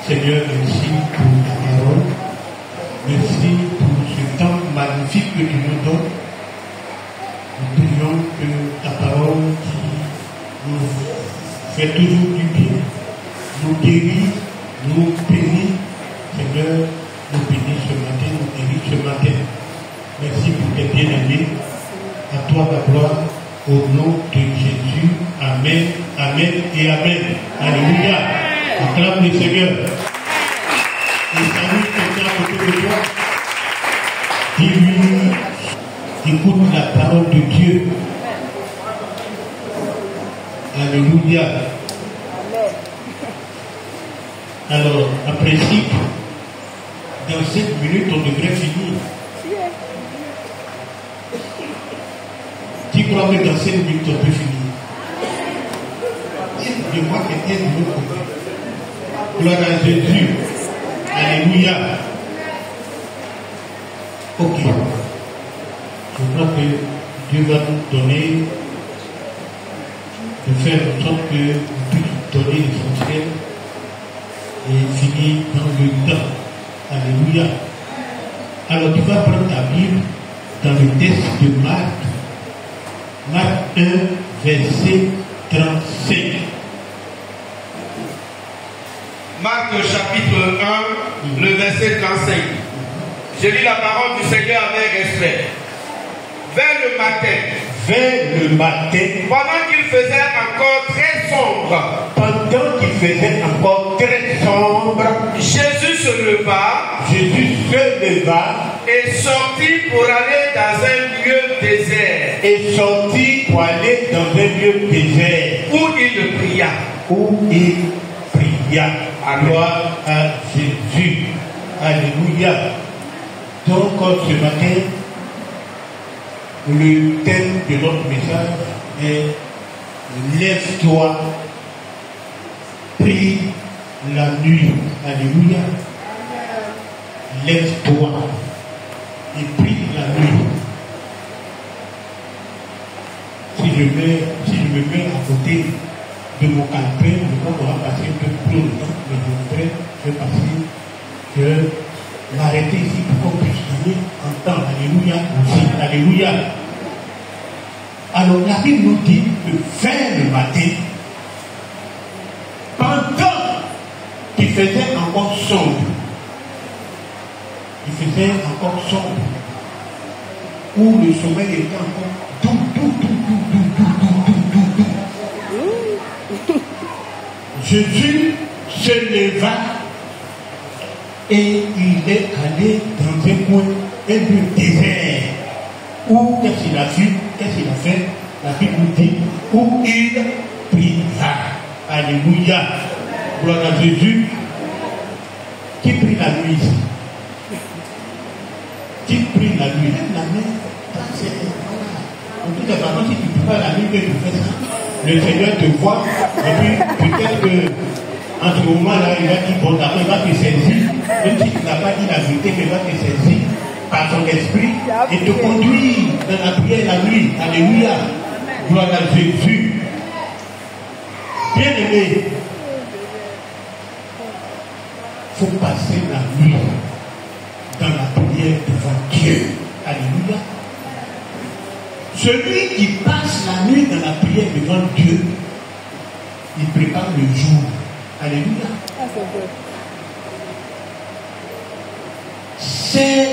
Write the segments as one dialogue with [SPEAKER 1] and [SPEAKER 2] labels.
[SPEAKER 1] Seigneur, merci pour ta parole. Merci pour ce temps magnifique que tu nous donnes. Nous prions que ta parole qui nous fait toujours du bien, nous guérit, nous bénit. Seigneur, nous bénis ce matin, nous guéris ce matin. Merci pour tes bien-aimés. À toi la gloire, au nom de Jésus. Amen, amen et amen. Alléluia. Acclame le Seigneur. Et salue quelqu'un à côté de toi. Dis-lui, écoute la parole de Dieu. Alléluia. Alors, en principe, dans 7 minutes, on devrait finir. Tu crois que dans 7 minutes, on peut finir? Je vois quelqu'un de l'autre côté. Gloire à Jésus. Alléluia. Ok. Je crois que Dieu va nous donner de faire en sorte que nous puissions donner l'essentiel et finir dans le temps. Alléluia. Alors tu vas prendre ta Bible dans le texte de Marc 1, verset 35.
[SPEAKER 2] Marc chapitre 1, le verset 35. Je lis la parole du Seigneur avec respect. Vers le matin, pendant qu'il faisait encore très sombre, Jésus se leva et sortit pour aller dans un lieu désert. Où il pria.
[SPEAKER 1] Gloire à Jésus. Alléluia. Donc, ce matin, le thème de notre message est lève-toi, prie la nuit. Alléluia. Lève-toi et prie la nuit. Si je me mets à côté de mon calepin, je crois qu'on va passer un peu plus longtemps, mais je voudrais m'arrêter ici pour qu'on puisse donner en temps. Alléluia aussi. Alléluia. Alors la Bible nous dit que vers le matin, pendant qu'il faisait encore sombre, où le sommeil était encore doux. Jésus se leva et il est allé dans un coin, un lieu désert, où qu'est-ce qu'il a fait? La Bible nous dit, où il pria. Alléluia. Gloire à Jésus. Qui prie la nuit ici? Qui prie la nuit? Même la main, ça c'est voilà. En tout cas, si tu ne pries pas la nuit, que tu fais ça, le Seigneur te voit, et puis peut-être que en ce moment-là, il va dire, bon, d'accord, il va te saisir, même si tu n'as pas dit la vérité, mais il va te saisir par son esprit et te conduire dans la prière la nuit. Alléluia. Gloire à Jésus. Bien aimé, il faut passer la nuit dans la prière devant Dieu. Alléluia. Celui qui passe la nuit dans la prière devant Dieu, il prépare le jour. Alléluia. C'est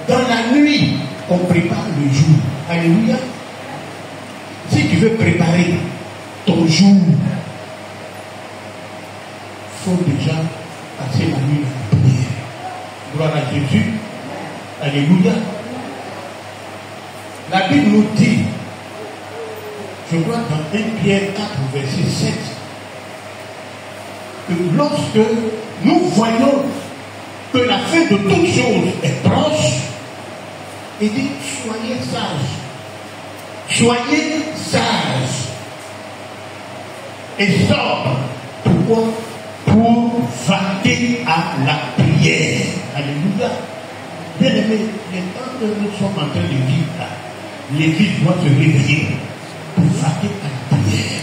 [SPEAKER 1] dans la nuit qu'on prépare le jour. Alléluia. Si tu veux préparer ton jour, il faut déjà passer la nuit dans la prière. Gloire à Jésus. Alléluia. La Bible nous dit, je crois dans 1 Pierre 4, verset 7, que lorsque nous voyons que la fin de toutes choses est proche, il dit, soyez sages. Soyez sages et sobres. Pourquoi? Pour vaquer à la prière. Alléluia. Bien aimé, les temps que nous sommes en train de vivre là, l'Église doit se réveiller pour vaquer à la prière.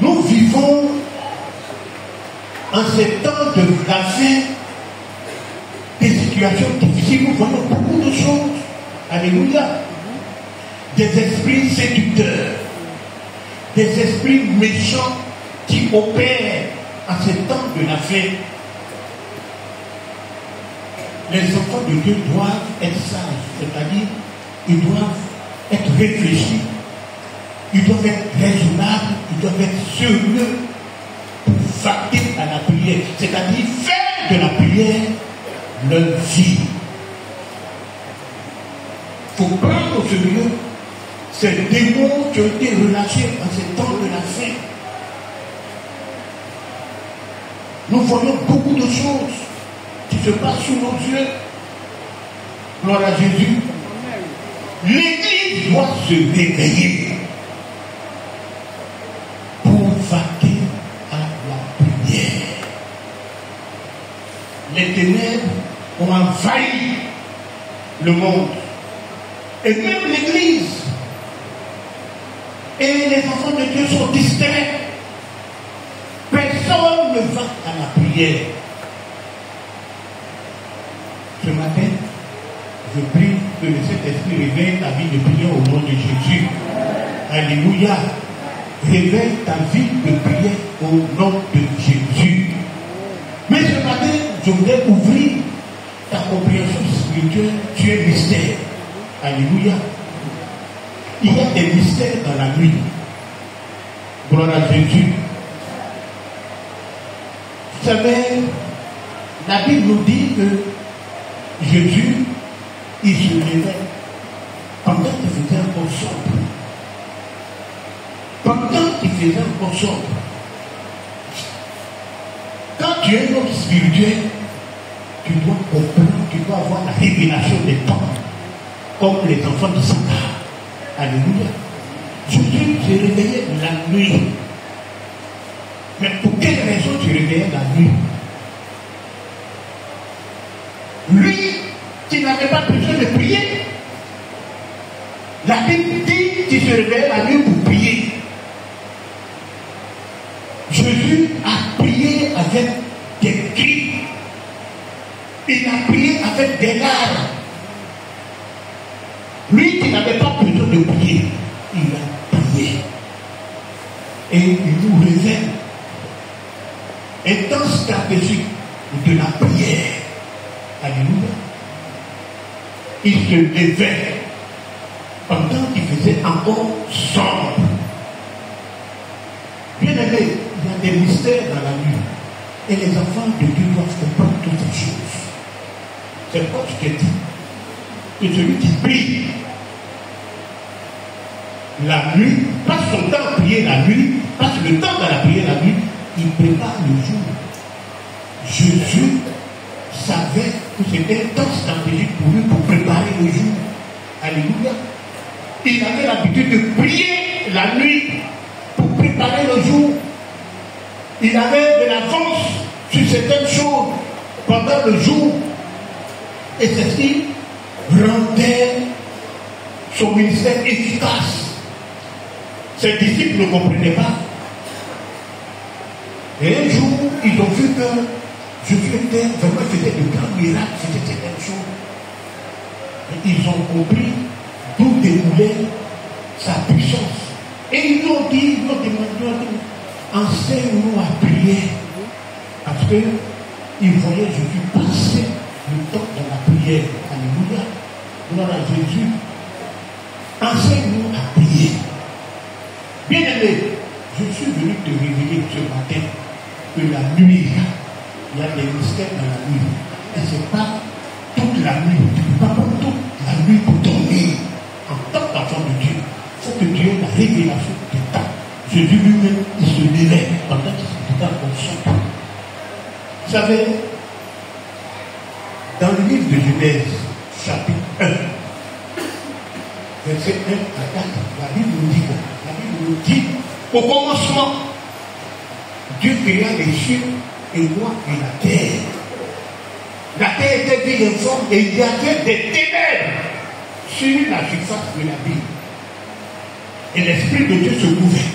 [SPEAKER 1] Nous vivons en ces temps de la fin, des situations difficiles, nous voyons beaucoup de choses. Alléluia. Des esprits séducteurs, des esprits méchants qui opèrent en ces temps de la fin. Les enfants de Dieu doivent être sages, c'est-à-dire ils doivent être réfléchis, ils doivent être raisonnables, ils doivent être sérieux pour vaquer à la prière, c'est-à-dire faire de la prière leur vie. Il faut prendre au sérieux ces démons qui ont été relâchés en ces temps de la fin. Nous voyons beaucoup de choses qui se passent sous nos yeux. Gloire à Jésus. L'Église doit se réveiller pour vaquer à la prière. Les ténèbres ont envahi le monde. Et même l'Église. Et les enfants de Dieu sont distraits. Personne ne va à la prière. Ce matin, je prie que le Saint-Esprit réveille ta vie de prière au nom de Jésus. Alléluia. Réveille ta vie de prière au nom de Jésus. Mais ce matin, je voudrais ouvrir ta compréhension spirituelle sur un mystère. Alléluia. Il y a des mystères dans la nuit. Gloire à Jésus. Vous savez, la Bible nous dit que Jésus, il se levait pendant qu'il faisait encore sombre. Pendant qu'il faisait encore sombre. Quand tu es un homme spirituel, tu dois comprendre, tu dois avoir la révélation des temps, comme les enfants de Satan. Alléluia. Jésus se réveillait la nuit. Mais pour quelle raison tu réveillais la nuit? Lui, qui n'avait pas besoin de prier. La Bible dit qu'il se réveillait la nuit pour prier. Jésus a prié avec des cris. Il a prié avec des larmes. Lui qui n'avait pas besoin de prier, il a prié. Et il nous révèle un temps stratégique de la prière. Alléluia. Il se levait pendant qu'il faisait encore sombre. Bien aimé, il y a des mystères dans la nuit. Et les enfants de Dieu doivent comprendre toutes ces choses. C'est pourquoi je te dis que celui qui prie la nuit, passe son temps à prier la nuit, passe le temps à la prière la nuit, il prépare le jour. Jésus savait que c'était un temps stratégique pour lui pour préparer le jour. Alléluia. Il avait l'habitude de prier la nuit pour préparer le jour. Il avait de l'avance sur certaines choses pendant le jour. Et ceci rendait son ministère efficace. Ses disciples ne comprenaient pas. Et un jour, ils ont vu que Jésus était vraiment faisait de grands miracles, c'était certaines choses. Et ils ont compris d'où découlait sa puissance. Et ils lui ont dit, ils lui ont demandé, enseigne-nous à prier. Parce qu'ils voyaient Jésus passer le temps dans la prière. Alléluia. Gloire à Jésus. Enseigne-nous à prier. Bien aimé, je suis venu te révéler ce matin que la nuit, il y a des mystères dans la nuit. Et ce n'est pas toute la nuit, tu ne peux pas prendre toute la nuit pour dormir. En tant qu'enfant de Dieu, il faut que Dieu ait la révélation du temps. Jésus lui-même, il se levait pendant qu'il était en sombre. Vous savez, dans le livre de Genèse, chapitre 1, verset 1 à 4, la Bible nous dit, au commencement, Dieu créa les cieux et moi et la terre. La terre était vide et forme et il y avait des ténèbres sur la surface de l'abîme. Et l'Esprit de Dieu se mouvait.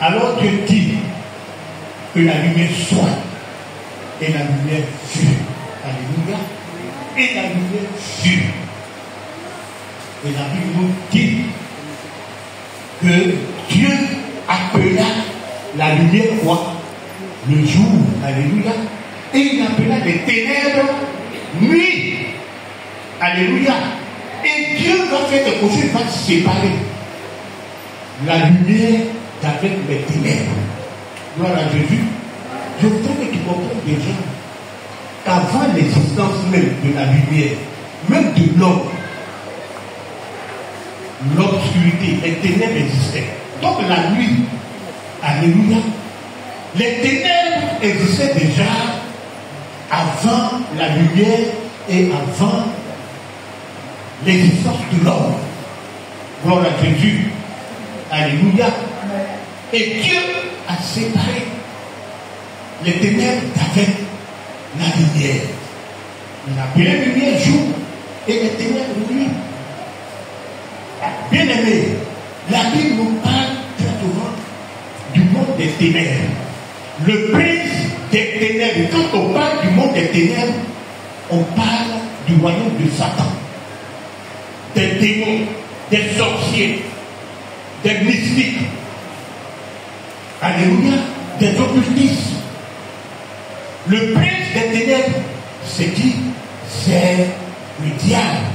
[SPEAKER 1] Alors Dieu dit que la lumière soit. Et la lumière fut. Alléluia. Et la lumière fut. Et la Bible nous dit que Dieu appela la lumière quoi? Le jour. Alléluia. Et il appela les ténèbres nuit. Alléluia. Et Dieu va faire quelque chose, il va séparer la lumière d'avec les ténèbres. Gloire à Jésus. Je voudrais que tu comprennes déjà qu'avant l'existence même de la lumière, même de l'homme, l'obscurité, les ténèbres existaient. Donc la nuit, alléluia, les ténèbres existaient déjà avant la lumière et avant l'existence de l'homme. Gloire à Jésus. Alléluia. Et Dieu a séparé les ténèbres d'avec la lumière. Il a appelé la lumière jour et les ténèbres nuit. Bien aimé, la Bible nous parle très souvent du monde des ténèbres. Le prince des ténèbres. Quand on parle du monde des ténèbres, on parle du royaume de Satan, des démons, des sorciers, des mystiques, alléluia, des occultistes. Le prince des ténèbres, c'est qui? C'est le diable.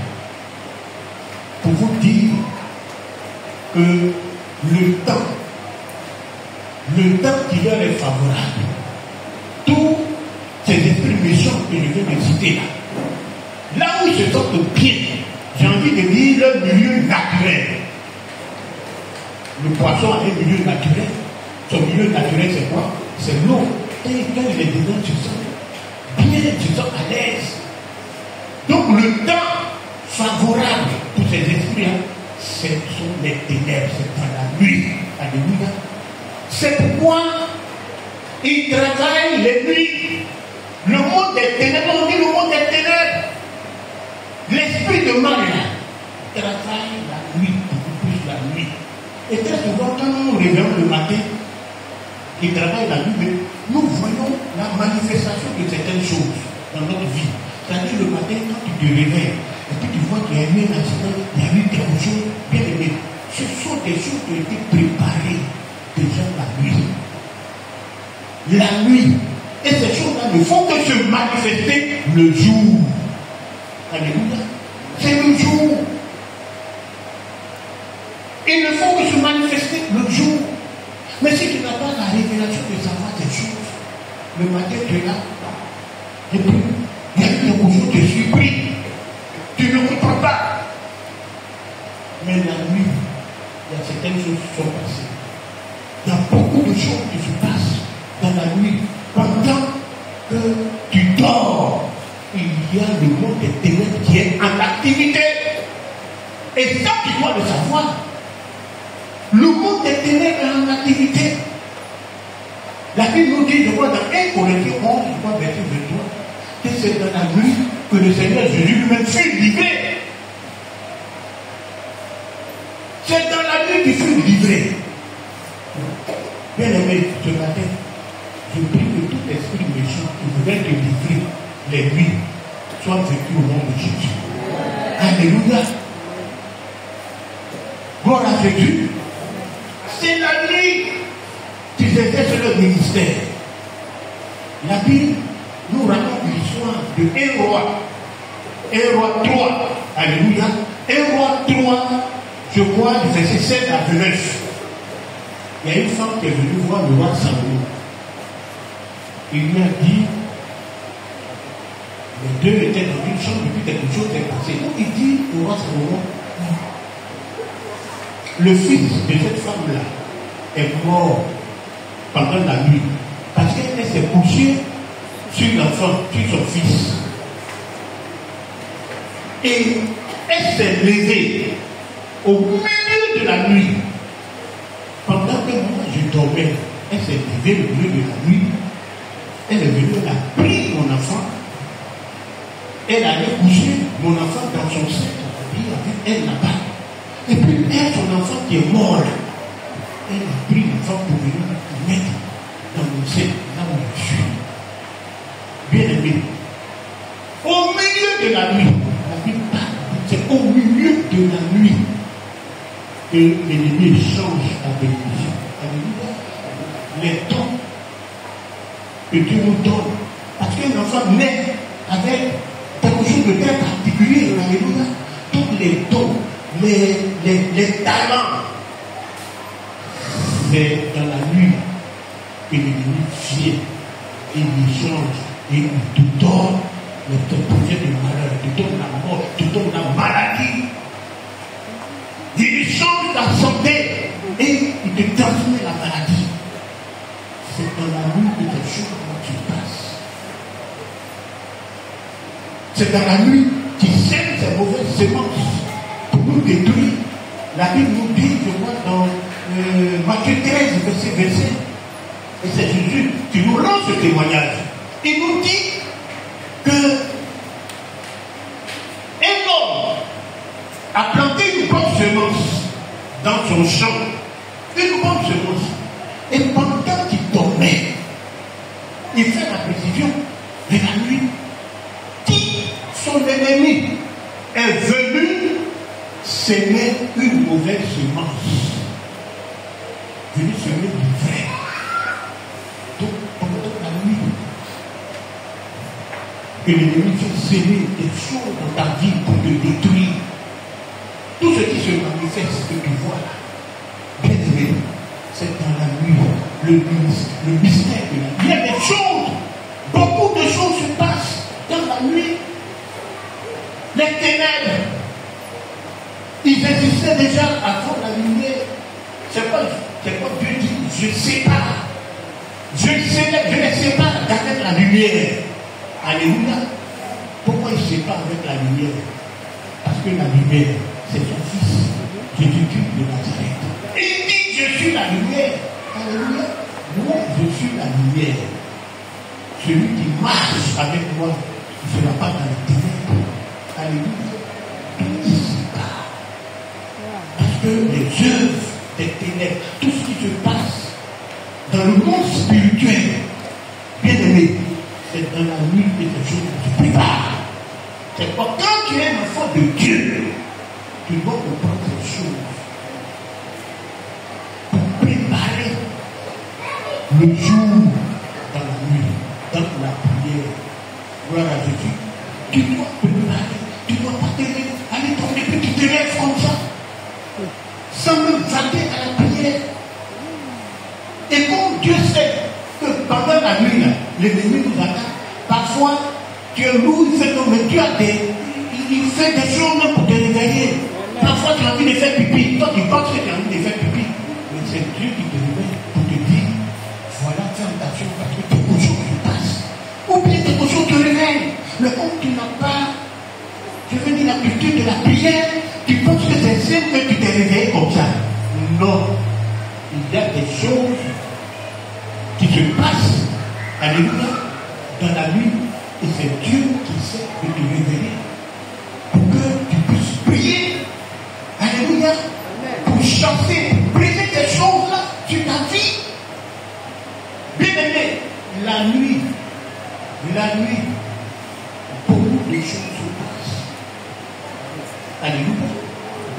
[SPEAKER 1] Pour vous dire que le temps qui leur est favorable, tous ces esprits méchants que je viens de citer là où ils se sentent bien, j'ai envie de dire leur milieu naturel. Le poisson a un milieu naturel. Son milieu naturel, c'est quoi? C'est l'eau. Et quand il est dedans, tu sens bien, tu sens à l'aise. Donc le temps favorable pour ces esprits, ce sont les ténèbres, c'est dans la nuit. Alléluia. C'est pourquoi ils travaillent les nuits. Le monde des ténèbres, on dit le monde des ténèbres. L'esprit de mal travaille la nuit, beaucoup plus la nuit. Et très souvent, quand nous nous réveillons le matin, il travaille la nuit, mais nous voyons la manifestation de certaines choses dans notre vie. C'est-à-dire le matin, quand tu te réveilles, et puis tu vois qu'il y a eu un accident, il y a eu quelque chose, bien aimé. Ce sont des choses qui ont été préparées déjà la nuit. La nuit. Et ces choses-là ne font que se manifester le jour. Alléluia. C'est le jour. Ils ne font que se manifester le jour. Mais si tu n'as pas la révélation de savoir ces choses, le matin tu es là, et puis il y a quelque chose de surpris. Tu ne comprends pas. Mais la nuit, il y a certaines choses qui sont passées. Il y a beaucoup de choses qui se passent dans la nuit. Pendant que tu dors, il y a le monde des ténèbres qui est en activité. Et ça, tu dois le savoir. Le monde des ténèbres est en activité. La Bible nous dit, je crois dans 1 Corinthiens 11, je crois verset 23, que c'est dans la nuit que le Seigneur Jésus lui-même fut livré. C'est dans la nuit qu'il fut livré. Bien aimé, ce matin, je prie que tout esprit méchant qui voudrait te livrer les nuits soit vécu au nom de Jésus. Alléluia. Gloire à Jésus. C'est la nuit qu'ils exercent leur ministère. La Bible nous raconte l'histoire de un roi. Un roi 3. Alléluia. Un roi 3, je crois, du verset 7 à 9. Il y a une femme qui est venue voir le roi Salomon. Il lui a dit, les deux étaient dans une chambre, et puis quelque chose est passé. Donc il dit au roi Salomon, le fils de cette femme-là est mort pendant la nuit, parce qu'elle s'est couchée sur l'enfant, sur son fils. Et elle s'est levée au milieu de la nuit. Pendant que moi je dormais, elle s'est levée au milieu de la nuit. Elle est venue, elle a pris mon enfant. Elle allait coucher mon enfant dans son sein. Elle n'a pas. Et puis elle, son enfant qui est mort là, elle a pris l'enfant pour venir le mettre dans mon sein. Là au milieu de la nuit que l'ennemi change la bénédiction. Les dons que Dieu nous donne. Parce qu'un enfant naît avec quelque chose de très particulier. Alléluia. Tous les dons, les talents, c'est dans la nuit que l'ennemi vient. Il lui change et il te donne le projet de malheur, il te donne la mort, il te donne la maladie. Il lui change la santé et il te transmet la maladie. C'est dans la nuit que les choses se passent. C'est dans la nuit qui sème ces mauvaises semences pour nous détruire. La Bible nous dit, je vois dans Matthieu 13, verset, et c'est Jésus qui nous rend ce témoignage. Il nous dit que un homme a planté une bonne semence dans son champ. Une bonne semence. Et pendant qu'il dormait, il fait la précision de la nuit. Qui son ennemi est venu s'aimer une mauvaise semence. Venu semer du vrai. Donc pendant la nuit, que l'ennemi vient s'aimer des choses dans ta vie pour te détruire. Tout ce qui se manifeste que tu vois là, bien aimé, c'est dans la nuit, le mystère de la nuit. Il y a des choses, beaucoup de choses se passent dans la nuit. Les ténèbres, ils existaient déjà avant la lumière. C'est quoi Dieu dit? Je sépare. Je les sépare d'avec la lumière. Alléluia. Pourquoi il sépare avec la lumière? Parce que la lumière, c'est son fils, Jésus-Christ de Nazareth. Il dit, je suis la lumière. Alléluia. Moi, je suis la lumière. Celui qui marche avec moi ne sera pas dans les ténèbres. Alléluia. Il sépare. Parce que les œuvres des ténèbres, tout ce qui se passe dans le monde spirituel, bien aimé, c'est dans la nuit que les choses se préparent. C'est pas quand tu es un enfant de Dieu, tu dois comprendre ces choses pour préparer le jour dans la nuit, dans la prière. Gloire à Jésus. Tu dois préparer, tu dois pas te lever, aller dormir, puis tu te lèves comme ça, sans même vaquer à la prière. Et comme Dieu sait que pendant la nuit, l'ennemi nous attaque, parfois tu es lourd, il fait comme Dieu il fait des choses même pour te réveiller. Parfois tu as envie de faire pipi, toi tu penses que tu as envie de faire pipi, mais c'est Dieu qui te réveille pour te dire, voilà, fais attention parce que quelque chose se passe. Ou bien quelque chose te réveille. Mais comme tu n'as pas, je veux dire, la culture de la prière, tu penses que c'est simple que tu t'es réveillé comme ça. Non. Il y a des choses qui se passent, alléluia, dans la nuit, et c'est Dieu qui sait de te révéler pour que tu puisses prier, alléluia, pour chanter, pour briser ces choses-là sur ta vie. Bien aimé, la nuit, beaucoup de choses se passent. Alléluia,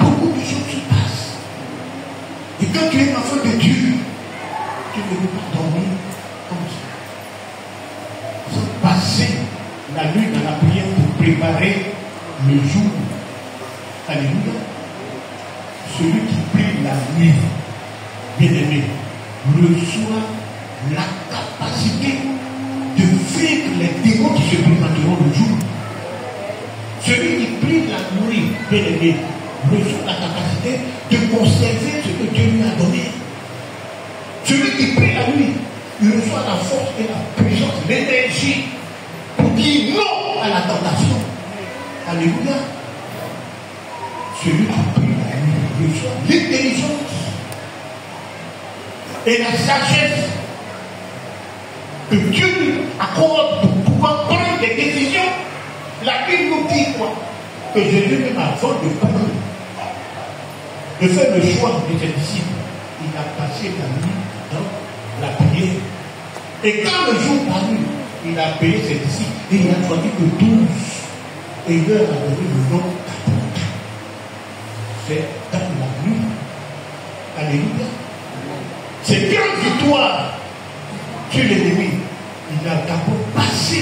[SPEAKER 1] beaucoup de choses se passent. Et quand tu es un enfant de Dieu, tu ne peux pas dormir comme ça. Sans passer la nuit dans la prière pour préparer le jour. Alléluia. Celui qui prie la nuit, bien aimé, reçoit la capacité de vaincre les démons qui se présenteront le jour. Celui qui prie la nuit, bien aimé, reçoit la capacité de conserver ce que Dieu lui a donné. Celui qui prie la nuit, il reçoit la force et la puissance, l'énergie pour dire non à la tentation. Alléluia. Celui qui prie la nuit reçoit l'intelligence et la sagesse que Dieu lui accorde pour pouvoir prendre des décisions. La Bible nous dit quoi? Que Jésus, même avant de parler, de faire le choix de ses disciples, il a passé la nuit dans la prière. Et quand le jour parut, il a appelé ses disciples et il a choisi que 12 et il leur a donné le nom d'apôtres. fait dans la nuit. Alléluia. C'est grande victoire sur l'ennemi. Il a d'abord passé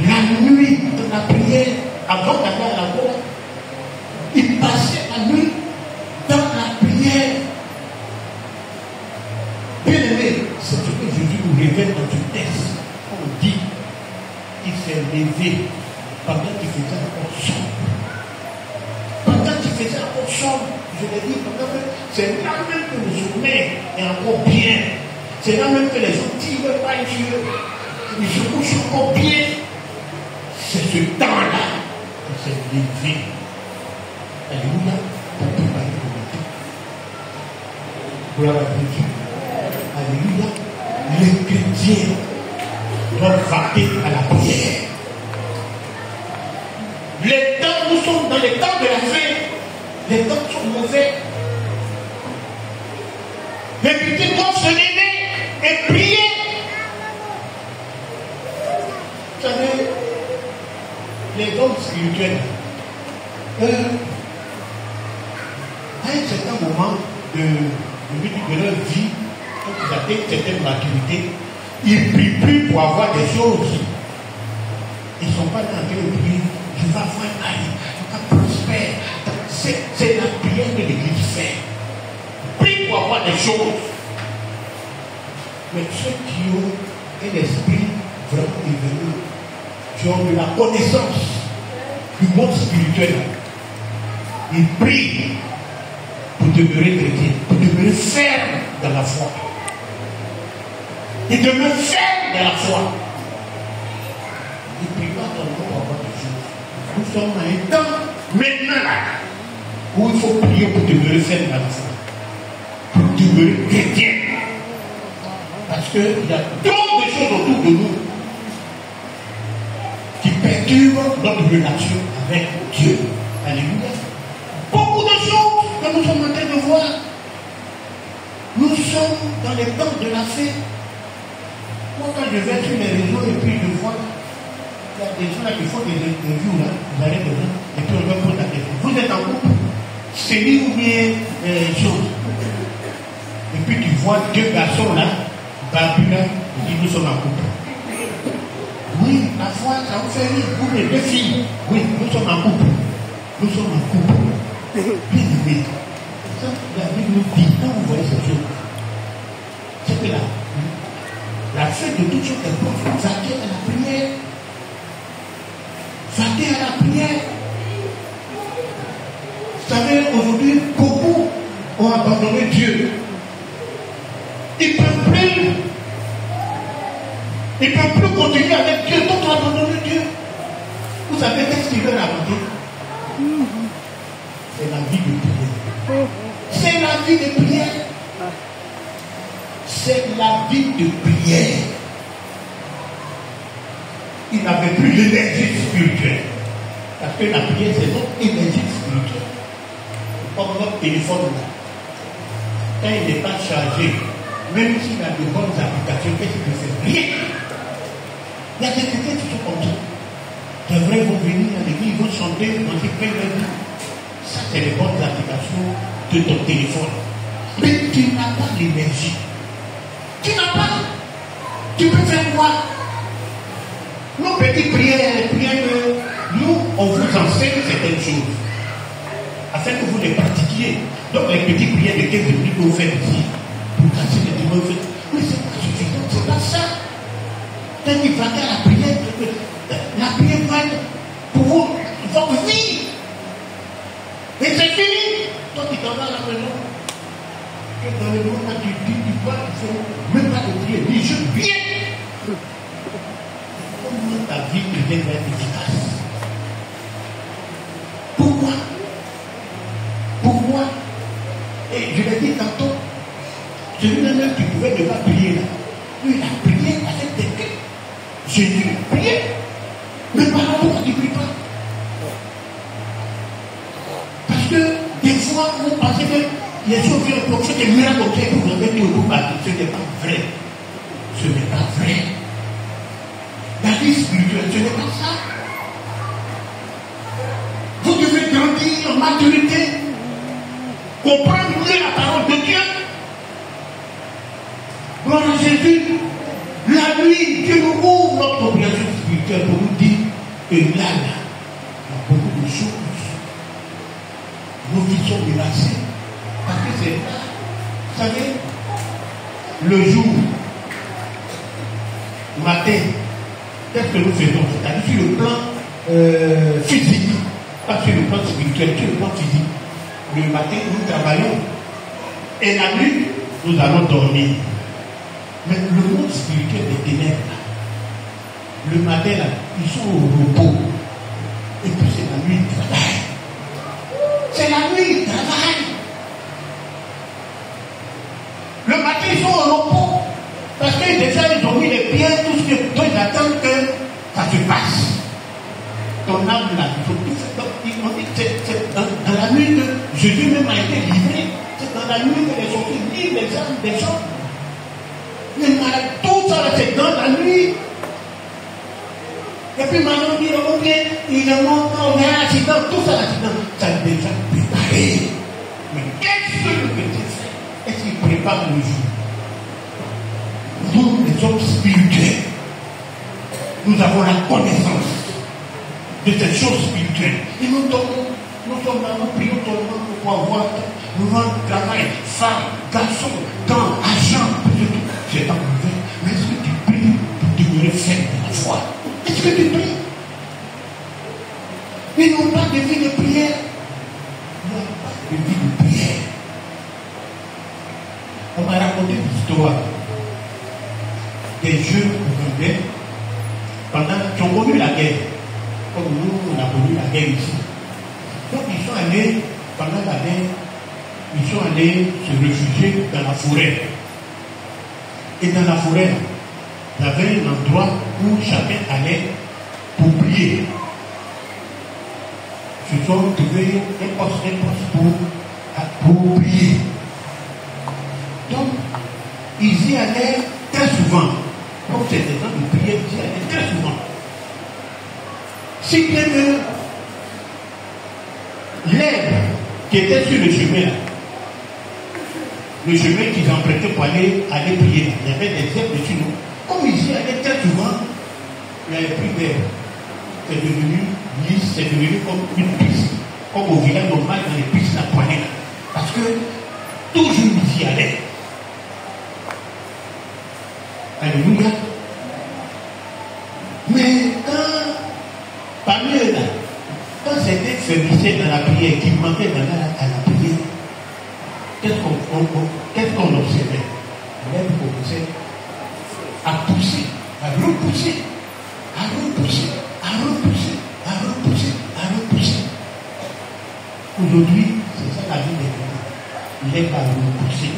[SPEAKER 1] la nuit dans la prière avant d'aller à la mort. Il passait la nuit dans la prière. Bien aimé, c'est ce que Jésus nous révèle dans ce texte. On dit qu'il s'est levé pendant qu'il faisait encore sombre. Pendant qu'il faisait encore sombre, je l'ai dit, c'est là même que le sommeil est encore bien. C'est là même que les gens tirent par les yeux. Ils se couchent encore bien. C'est ce temps-là qu'il s'est levé. Alléluia, pour préparer le matin. Gloire à Dieu. Alléluia. Les chrétiens doivent vaquer à la prière. Les temps, nous sommes dans les temps de la fin. Les temps sont mauvais. Les chrétiens doivent se lever et prier. Vous savez, les hommes spirituels, à un certain moment de leur vie, quand ils atteignent une certaine maturité, ils ne prient plus pour avoir des choses. Ils ne sont pas dans le prier. Je vais avoir un mari, je vais prospérer. C'est la prière que l'Église fait. Prie pour avoir des choses. Mais ceux qui ont un esprit vraiment éveillé, qui ont de la connaissance du monde spirituel, ils prient pour demeurer chrétien, pour demeurer ferme dans la foi. Ils demeurent fermes dans la foi. Ils ne prient pas seulement pour avoir des choses. Nous sommes à un temps, maintenant là, où il faut prier pour demeurer ferme dans la foi. Pour demeurer chrétien. Parce qu'il y a trop de choses autour de nous qui perturbent notre relation avec Dieu. Alléluia. Beaucoup de choses que nous sommes en train de voir. Nous sommes dans les temps de la fin. Moi, quand je vais sur les réseaux et puis je vois, il y a des gens là qui font des interviews là, vous allez dedans, et puis on leur pose la question. Vous êtes en couple? C'est lui ou bien chose? Et puis tu vois deux garçons là, Babylone, ils disent nous sommes en couple. Oui, la foi, ça vous fait rire. Vous les deux filles, oui, nous sommes en couple. Nous sommes en couple. Bien aimé. Ça, la Bible nous dit, quand vous voyez ces choses, c'est que la fin de toutes choses est bonne. Vaquer à la prière. Vaquer à la prière. Vous savez, aujourd'hui, beaucoup ont abandonné Dieu. Ils ne peuvent plus. Ils ne peuvent plus continuer avec Dieu. D'autres ont abandonné Dieu. Vous savez qu'est-ce qu'ils veulent abandonner? C'est la vie de prière. C'est la vie de prière. C'est la vie de prière. Ils n'avaient plus l'énergie spirituelle. Parce que la prière, c'est notre énergie spirituelle. Comme notre téléphone là. Quand il n'est pas chargé, même s'il a de bonnes applications, qu'est-ce qu'il fait? Rien. Il y a des chrétiens qui sont comme ça. C'est vrai, vont venir à l'église, ils vont chanter, ils vont dire plein de vie. Ça, c'est les bonnes applications de ton téléphone. Mais tu n'as pas l'énergie. Tu n'as pas. Tu peux faire quoi? Nos petites prières, nous, on vous enseigne certaines choses. Afin que vous les pratiquiez. Donc, les petites prières de 15 minutes que vous faites ici, pour casser les démons, mais c'est pas suffisant, c'est pas ça. Quand il va faire la prière va être pour vous, votre vie. Et c'est fini. Toi, tu t'en vas à la maison. Et dans le moment où tu dis, tu vois, il ne faut même pas te prier. Dis, je viens. Comment ta vie devient efficace? Pourquoi? Pourquoi? Et je l'ai dit tantôt, celui-là qui pouvait ne pas prier là, lui il a prié avec des cœurs. Jésus a prié. Mais par rapport, il ne prie pas. Parce que des fois, vous pensez que les choses viennent pour faire des miracles comme ça, vous avez dit au groupe, ce n'est pas vrai. Ce n'est pas vrai. La vie spirituelle, ce n'est pas ça. Vous devez grandir en maturité. comprendre mieux la parole de Dieu. Gloire à Jésus. La nuit, Dieu nous ouvre notre compréhension spirituelle pour nous dire que là, il y a beaucoup de choses. Nos vies sont menacées. Parce que c'est là, vous savez, le jour, matin, qu'est-ce que nous faisons? C'est-à-dire sur le plan physique, pas sur le plan spirituel, sur le plan physique. Le matin, nous travaillons. Et la nuit, nous allons dormir. Mais le monde spirituel des ténèbres, le matin, là, ils sont au repos. Et puis c'est la nuit, ils travaillent. C'est la nuit, ils travaillent. Le matin, ils sont au repos. Parce que déjà, ils ont mis les pieds, tout ce que toi, ils attendent que ça se passe. Ton âme, là, il faut tout faire. On dit que c'est dans la nuit que Jésus même a été livré. C'est dans la nuit que les sorties livrent les âmes des gens. Mais tout ça, c'est dans la nuit. Et puis maintenant, on dit, ok, il est mort, on a un accident, tout ça, l'accident, ça a déjà préparé. Mais qu'est-ce que le chrétien fait? Est-ce qu'il prépare le jour? Nous, les hommes spirituels, nous avons la connaissance de cette chose spirituelle. Et nous sommes là, nous prions tout le monde pour avoir notre travail, femme, garçon, temps, argent, c'est pas mauvais. Mais est-ce que tu pries pour demeurer ferme de la foi? Est-ce que tu pries? Ils n'ont pas de vie de prière. Ils n'ont pas de vie de prière. On m'a raconté une histoire des jeunes ouvriers qui ont connu la guerre. Comme nous, on a connu la guerre ici. Donc ils sont allés, pendant la guerre, ils sont allés se réfugier dans la forêt. Et dans la forêt, il y avait un endroit où chacun allait pour prier. Ils se sont trouvés un poste pour prier. Donc, ils y allaient très souvent. Comme c'est des gens de prière, ils y allaient très souvent. Si bien que l'herbe qui était sur le chemin, le chemin qu'ils empruntaient pour aller prier, il y avait des herbes dessus nous. Comme ils y allaient très souvent, il n'y avait plus d'herbe. C'est devenu lisse, c'est devenu comme une piste. Comme au village normal, dans les pistes la poignée. Parce que toujours ils y allaient. Alléluia. Mais quand, parmi eux là, quand c'était faiblissé dans la prière, qui manquait à la prière, qu'est-ce qu'on observait? L'herbe commençait à pousser, à repousser, à repousser, à repousser, à repousser, à repousser. Aujourd'hui, c'est ça la vie des gens. L'herbe a repoussé.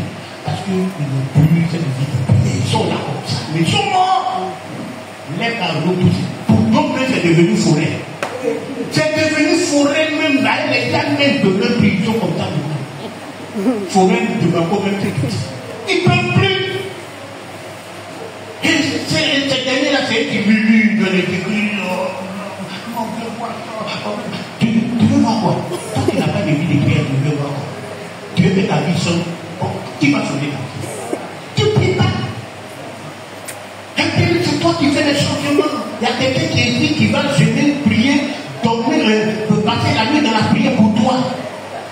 [SPEAKER 1] Parce qu'ils n'ont plus cette vie de prière. Ils sont là comme ça. Mais ils sont morts. L'herbe a repoussé. Pour d'autres, c'est devenu forêt. C'est devenu forêt même là. Les gens même de leur prix, ils sont comme ça maintenant. Forêt de Bangkok même très petit. Ils ne peuvent plus. Et ces derniers-là, c'est eux qui murmurent dans les écrits. Tu veux voir quoi? Toi qui n'as pas de vie de prière, tu veux voir quoi? Tu veux que ta vie sonne. Qui va sonner ta vie? Tu ne pries pas. Et puis c'est toi qui fais les changements. Il y a quelqu'un qui est ici qui va jeûner, prier, dormir, passer la nuit dans la prière pour toi.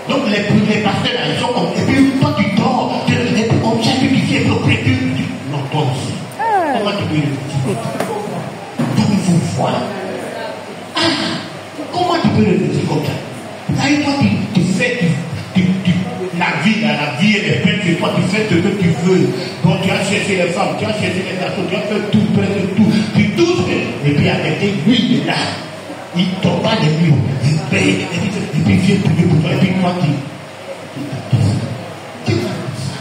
[SPEAKER 1] Donc les pasteurs là, ils sont comme. Et puis toi tu dors, et puis comme ça tu dis, et puis non, toi aussi. Comment tu peux le dire? Donc il faut voir. Comment tu peux le dire comme ça? Là, toi tu fais la vie et les peines chez toi, tu fais ce que tu veux. Donc tu as cherché les femmes, tu as cherché les garçons, tu as fait tout, presque tout. Puis tout. Et puis à côté, lui il est là. Il ne tombe pas les murs. Il paye. Et puis il vient prier pour toi. Et puis toi qui va faire ça?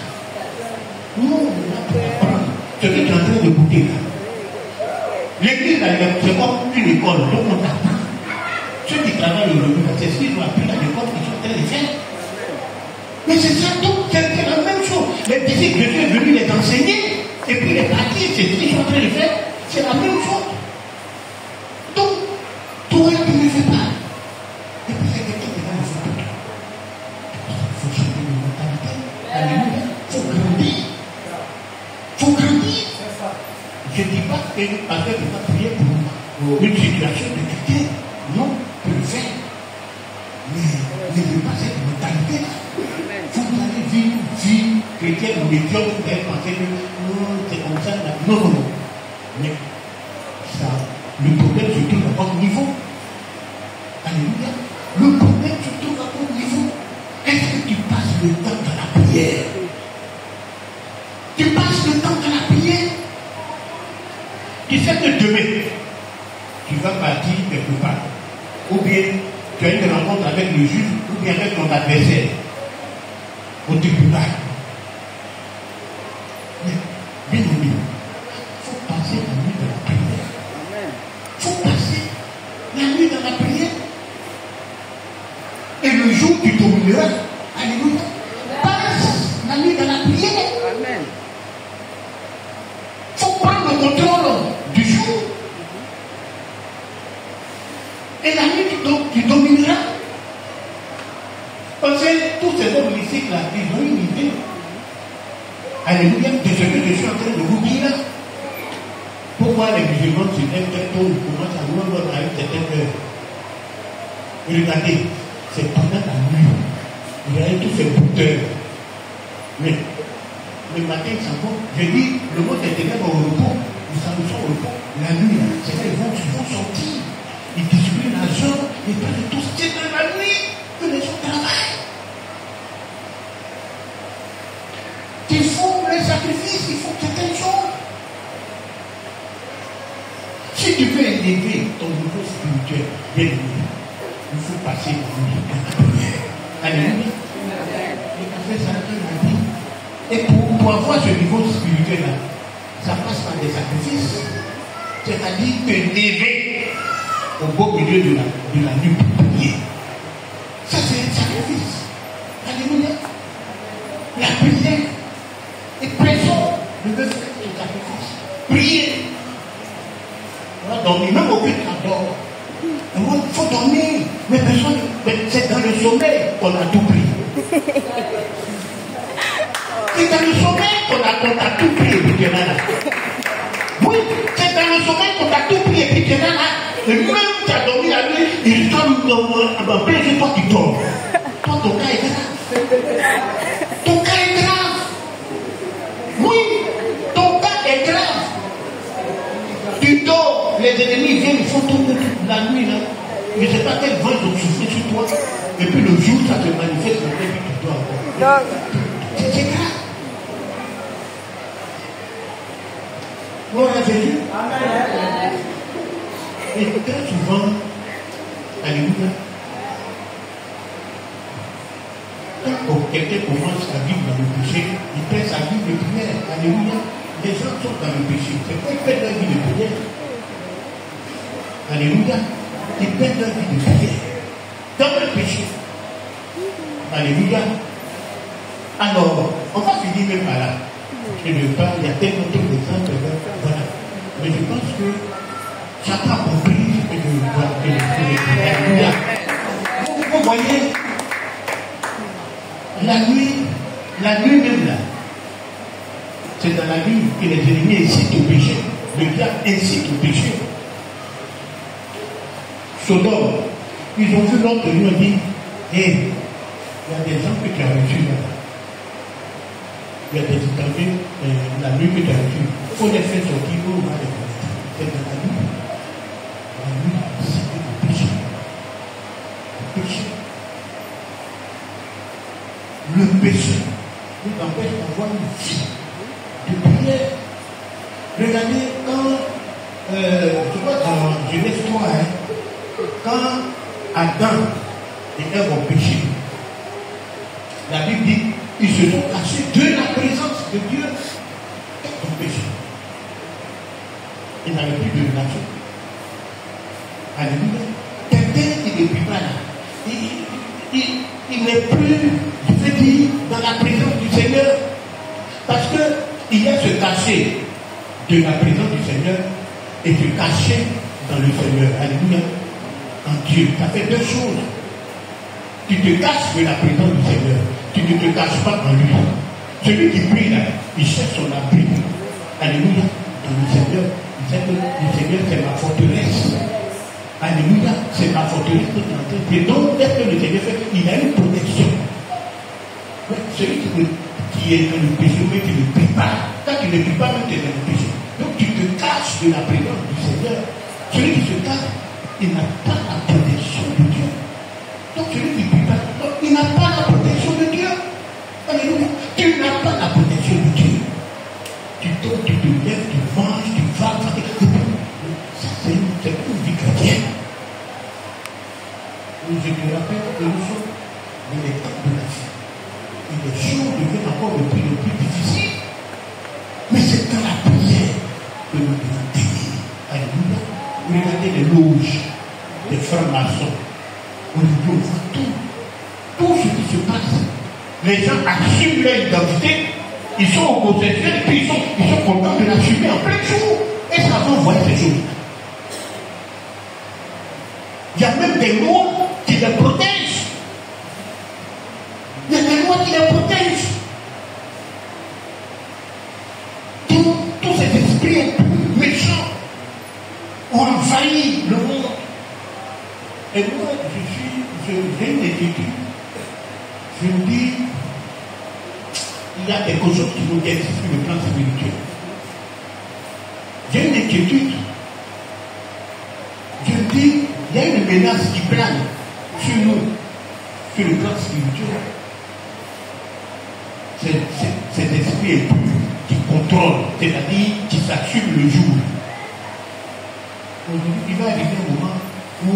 [SPEAKER 1] Non, on a pour apprendre. Ce que tu es en train de goûter là. L'église là, c'est comme une école. Donc on apprend. Ceux qui travaillent au lobby, c'est ce qu'ils ont appris à l'école, ils sont en train de faire. Mais c'est ça, donc c'est la même chose. Les disciples de Dieu sont venus les enseigner, et puis les partis, c'est ce qu'ils sont en train de faire, c'est la même chose. Donc, toi, tu ne le fais pas. Et puis c'est quelqu'un qui va le faire pour toi. Il faut changer de Je ne dis pas que le pasteur ne va prier pour une situation de quelqu'un. Non, peut le faire. Mais ne veut pas cette mentalité-là. Vous allez vivre une vie chrétienne médiocre, vous allez penser que non, c'est comme ça. Non, non, non. Mais ça, le problème se trouve à votre niveau. Alléluia. Le problème se trouve à votre niveau. Est-ce que tu passes le temps dans la prière? Tu passes le temps dans la prière? Tu sais que demain, tu vas partir quelque part. Ou bien, tu as une rencontre avec le juge, ou bien avec ton adversaire. Au tribunal. Mais, bien aimé, il faut passer la nuit dans la prière. Il faut passer la nuit dans la prière. Et le jour tu domineras, alléluia, passe la nuit dans la prière. Amen. Il faut prendre le contrôle du jour. Et la nuit tu domineras. Parce que tous ces hommes ici, là, ils ont une idée. Alléluia, de ce que je suis en train de vous dire là. Pourquoi les musulmans se lèvent très tôt, ils commencent à louer à une certaine heure? Regardez, c'est pendant la nuit. Il y a tous ces bouteurs. Mais le matin, ils s'en vont. Je dis, le monde est tellement au repos, ils s'en vont au repos. La nuit, c'est là, ils vont sortir. Ils distribuent l'argent, ils prennent tout. C'est dans la nuit que les gens travaillent. Il faut le sacrifice, il faut certaines choses. Si tu veux élever ton niveau spirituel, bien aimé, il faut passer dans la prière. Alléluia. Et après ça, il a dit. Et pour avoir ce niveau spirituel-là, ça passe par des sacrifices. C'est-à-dire te lever au beau milieu de la nuit pour prier. Ça, c'est un sacrifice. Alléluia. La prière est présente. Ne veut faire ce sacrifice. Prier. On va dormir, même au but qu'on dort. Il faut dormir. Mais personne, c'est dans le sommeil qu'on a tout pris. C'est dans le sommeil qu'on a tout pris et puis tu es là. Oui, c'est dans le sommeil qu'on a tout pris et puis tu es là. Et même tu as dormi la nuit, il tombe dans c'est toi qui dors. Toi, ton cas est grave. Ton cas est grave. Oui, ton cas est grave. Tu dors, les ennemis viennent, ils font tout la nuit là. Je ne sais pas quel vent ils ont soufflé sur toi. Et puis le jour, ça te manifeste, et puis tu dors. C'est grave. Gloire à Jésus. Amen. Et très souvent, alléluia, quand quelqu'un commence à vivre dans le péché, il perd sa vie de prière. Alléluia. Les gens sont dans le péché. C'est quoi ils perdent leur vie de prière? Alléluia. Ils perdent leur vie de prière. Dans le péché. Alléluia. Alors, on va finir même par là. Je ne parle, il y a tellement d'autres exemples. Voilà. Mais je pense que chacun a compris ce que je vois que Alléluia. Vous voyez, la nuit même là, c'est dans la nuit que les ennemis incitent au péché. Le diable incite au péché. Sodome, ils ont vu l'autre, ils ont dit, hé, il y a des gens que tu as reçus là. Il y a des étrangers, la nuit que tu as reçus. Il faut les faire sortir, on va les connaître. C'est dans la nuit. La nuit, c'est le péché. Le péché. Le péché nous empêche d'avoir une vie de prière. Regardez quand, je vois dans Genèse 3, quand Adam et Ève ont péché, la Bible dit ils se sont cachés de la présence de Dieu. Ils ont péché. Ils n'avaient plus de relation. Alléluia. Quelqu'un qui ne vit pas là, il n'est plus, je veux dire, dans la présence du Seigneur. Parce qu'il y a se cacher de la présence du Seigneur et se cacher dans le Seigneur. Alléluia. En Dieu. Ça fait deux choses. Tu te caches de la présence du Seigneur. Tu ne te caches pas en lui. Celui qui prie là, il cherche son abri. Alléluia. Dans le Seigneur, il sait que le Seigneur c'est ma forteresse. Alléluia, c'est ma forteresse que tu es en train de dire. Donc, dès que le Seigneur fait, il a une protection. Celui qui est dans le péché, mais qui ne prie pas. Quand tu ne pries pas, même tu es dans le péché. Donc tu te caches de la présence du Seigneur. Celui qui se cache, il n'a pas la protection de Dieu. Donc celui qui ne prie pas, donc, il n'a pas la protection de Dieu. Alléluia. Tu n'as pas la protection de Dieu. Tu dors, tu te lèves, tu manges, tu vas, ça c'est une vie chrétienne. Je te rappelle que nous sommes dans les temps de la vie. Et les choses deviennent encore de plus en plus difficiles. Mais c'est dans la prière que nous devons tenir. Alléluia. Regardez les loges des francs-maçons. Aujourd'hui, on voit tout ce qui se passe. Les gens assument leur identité, ils sont homosexuels, puis ils sont contents de l'assumer en plein jour. Et ça va voir ces choses. Il y a même des lois qui les protègent. Il y a des lois qui les protègent. Tous ces esprits méchants ont envahi le monde. Et moi, j'ai une inquiétude. Je me dis, il y a quelque chose qui nous existe sur le plan spirituel. J'ai une inquiétude. Je me dis, il y a une menace qui plane sur nous, sur le plan spirituel. Cet esprit impur qui contrôle, c'est-à-dire qui s'assume le jour. Aujourd'hui, il va arriver un moment où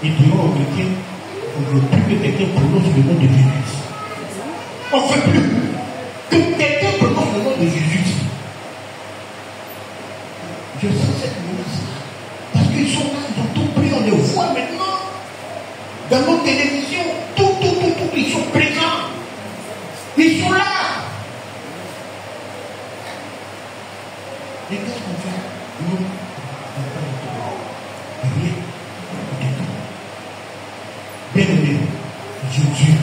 [SPEAKER 1] ils diront aux chrétiens, on ne veut plus que quelqu'un prononce le nom de Jésus. On ne veut plus que quelqu'un prononce le nom de Jésus. Je sens cette menace-là. Parce qu'ils sont là, ils ont tout pris, on les voit maintenant. Dans nos télévisions, tout, ils sont présents. Ils sont là. Et qu'est-ce qu'on fait? Nous, on n'a pas de tout. Rien. Bien-aimé, Jésus,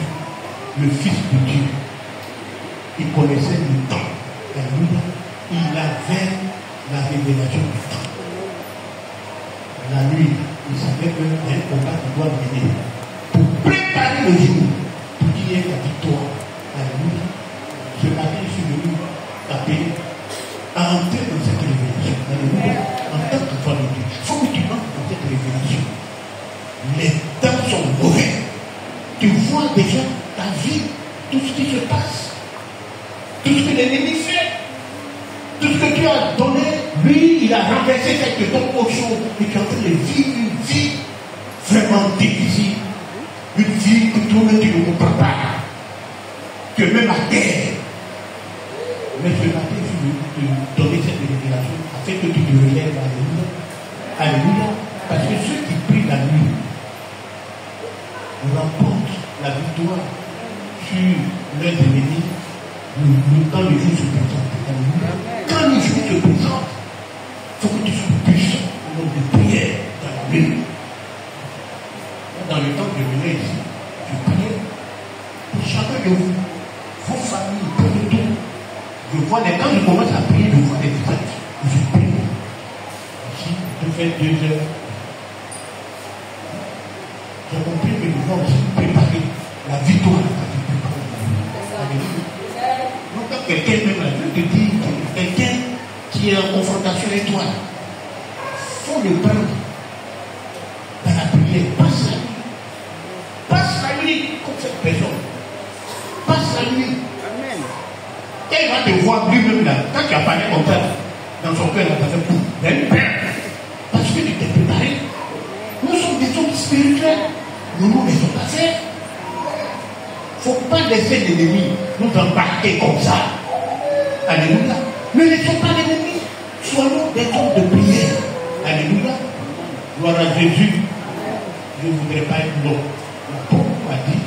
[SPEAKER 1] le Fils de Dieu, il connaissait le temps. Il avait la révélation du temps. La nuit, il savait qu'il y a un combat qui doit venir. Pour préparer le jour, pour qu'il y ait la victoire. Alléluia. Ce matin, je suis venu t'appeler à entrer dans cette révélation. Alléluia. En tant qu'enfant de Dieu, il faut que tu entres dans cette révélation. Les temps sont mauvais. Tu vois déjà ta vie, tout ce qui se passe, tout ce que l'ennemi fait, tout ce que tu as donné, lui, il a renversé cette tombe au chaud et tu es en train de vivre une vie vraiment difficile, une vie que toi-même tu ne comprends pas, tu es même à terre. Mais ce matin, je vais te donner cette révélation afin que tu te relèves. Alléluia. Alléluia. Parce que ceux qui prient la nuit remportent la victoire sur leurs ennemis quand le jour se présente. Alléluia. Quand le jour se présente, il faut que tu sois puissant au nom de prière dans la nuit. Dans le temps que je venais ici, je priais pour chacun de vous, vos familles, pour de tout. Je vois quand je commence à prier, je vois des visages. Je prie. Ici, je fais 2 heures. J'ai compris que nous devons aussi préparer la victoire. Donc, quand quelqu'un même te dit, quelqu'un qui est en confrontation avec toi, il faut le prendre dans la prière. Passe la nuit. Passe la nuit comme cette personne. Passe la nuit. Amen. Et il va te voir lui-même là. Quand tu as parlé comme ça, dans son cœur, il va faire boum. Parce que tu t'es préparé. Nous sommes des hommes spirituels. Nous ne laissons pas faire. Il ne faut pas laisser l'ennemi nous embarquer comme ça. Alléluia. Ne laissons pas l'ennemi. Soyons des hommes de prière. Alléluia. Gloire à Jésus. Je ne voudrais pas être long. Beaucoup a dit.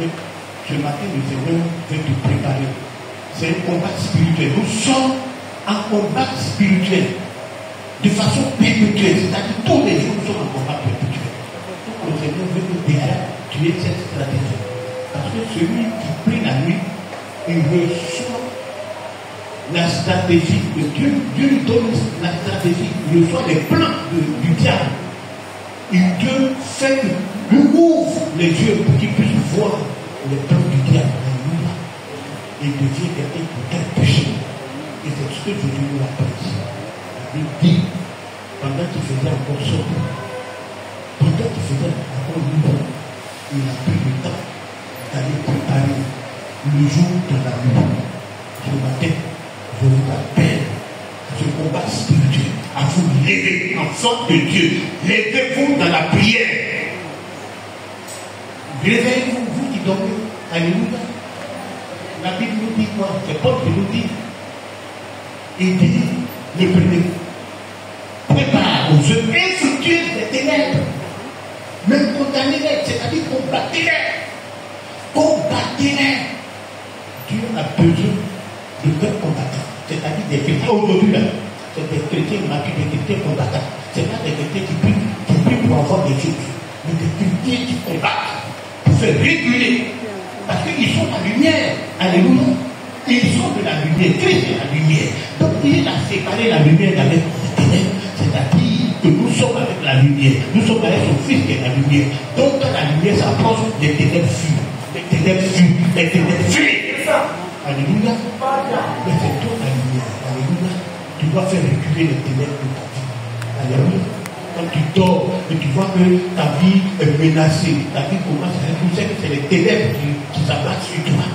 [SPEAKER 1] Mais ce matin, le Seigneur veut te préparer. C'est un combat spirituel. Nous sommes en combat spirituel. De façon perpétuelle. C'est-à-dire tous les jours, nous sommes en combat perpétuel. Donc le Seigneur veut nous déjà tuer cette stratégie. Parce que celui qui prie la nuit, il reçoit la stratégie de Dieu. Dieu lui donne la stratégie. Il reçoit les plans du diable. Et Dieu fait lui ouvre les yeux pour qu'il puisse voir les plans du diable. Alléluia. Et devient quelqu'un pour tel péché. Et c'est ce que Jésus nous rappelle. Il dit, pendant qu'il faisait encore sombre, pendant qu'il faisait encore libre, il a pris le temps d'aller préparer le jour de la nuit. Ce matin, je vous appelle à ce combat spirituel, à vous lever, enfants de Dieu. Levez-vous dans la prière. Réveillez-vous, vous qui dormez. Alléluia. La Bible nous dit quoi? C'est Paul qui nous dit. Il dit, le premier, prépare aux œuvres infructueuses des ténèbres. Même condamnez-les, c'est-à-dire combattez-les. Combattez-les. Dieu a besoin de vrais combattants. C'est-à-dire des chrétiens. Aujourd'hui, là, c'est des chrétiens matures, des chrétiens combattants. Ce n'est pas des chrétiens qui prient pour avoir des choses, mais des chrétiens qui combattent pour faire réguler. Parce qu'ils sont la lumière. Alléluia. Ils sont de la lumière. Christ est la lumière. Donc il a séparé la lumière avec les ténèbres. C'est-à-dire que nous sommes avec la lumière. Nous sommes avec son Fils qui est la lumière. Donc quand la lumière s'approche, les ténèbres fuient. Les ténèbres fuient. Les ténèbres fuient. Alléluia. Mais c'est toi la lumière. Alléluia. Tu dois faire reculer les ténèbres de ta vie. Alléluia. Quand tu dors et tu vois que ta vie est menacée, ta vie commence à repousser, c'est les ténèbres qui s'abattent sur toi.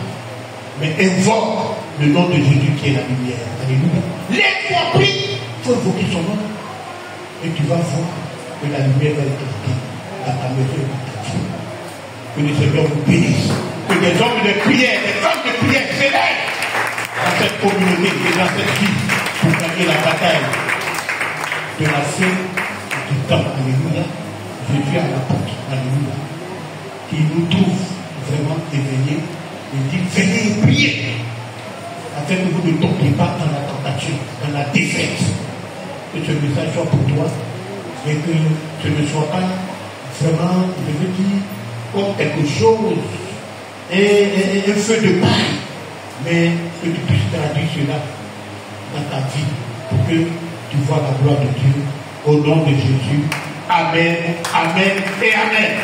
[SPEAKER 1] Mais invoque le nom de Jésus qui est la lumière. Alléluia. Lève-toi, prie. Il faut invoquer son nom. Et tu vas voir que la lumière va être quittée dans ta maison et dans ta vie. Que le Seigneur vous bénisse. Que des hommes de prière, des femmes de prière s'élèvent dans cette communauté et dans cette vie pour gagner la bataille de la fin du temps. Alléluia. Jésus à la porte. Alléluia. Qui nous trouve vraiment éveillés. Il dit, venez prier, afin que vous ne tombiez pas dans la tentation, dans la défaite. Que ce message soit pour toi, et que ce ne soit pas vraiment, je veux dire, comme quelque chose, un feu de paille, mais que tu puisses traduire cela dans ta vie, pour que tu vois la gloire de Dieu, au nom de Jésus. Amen, amen et amen.